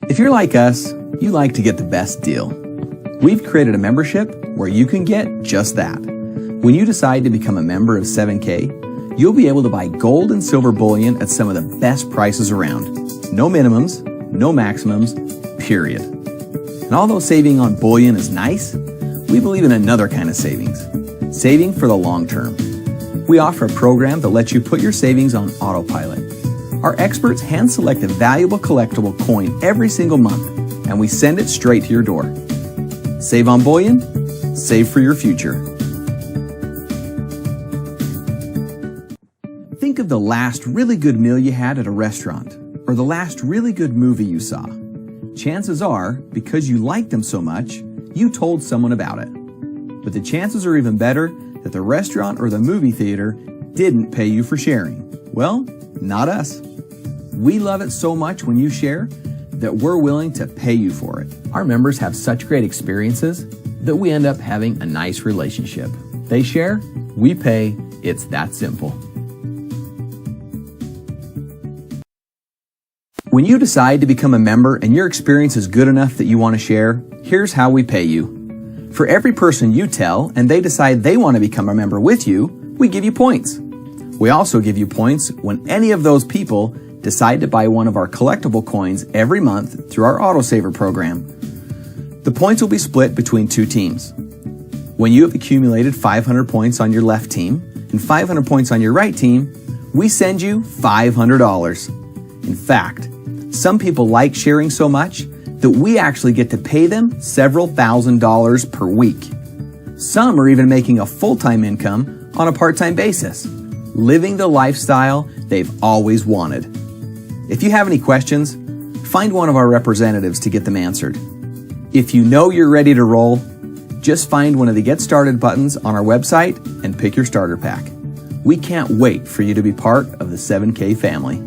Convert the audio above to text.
If you're like us, you like to get the best deal. We've created a membership where you can get just that. When you decide to become a member of 7K, you'll be able to buy gold and silver bullion at some of the best prices around. No minimums, no maximums, period. And although saving on bullion is nice, we believe in another kind of savings. Saving for the long term. We offer a program that lets you put your savings on autopilot. Our experts hand select a valuable collectible coin every single month, and we send it straight to your door. Save on bullion, save for your future. Think of the last really good meal you had at a restaurant, or the last really good movie you saw. Chances are, because you liked them so much, you told someone about it. But the chances are even better that the restaurant or the movie theater didn't pay you for sharing. Well, not us. We love it so much when you share that we're willing to pay you for it. Our members have such great experiences that we end up having a nice relationship. They share, we pay, it's that simple. When you decide to become a member and your experience is good enough that you want to share, here's how we pay you. For every person you tell and they decide they want to become a member with you, we give you points. We also give you points when any of those people decide to buy one of our collectible coins every month through our autosaver program. The points will be split between two teams. When you have accumulated 500 points on your left team and 500 points on your right team, we send you $500. In fact, some people like sharing so much that we actually get to pay them several $1,000s per week. Some are even making a full-time income on a part-time basis, living the lifestyle they've always wanted. If you have any questions, find one of our representatives to get them answered. If you know you're ready to roll, just find one of the Get Started buttons on our website and pick your starter pack. We can't wait for you to be part of the 7K family.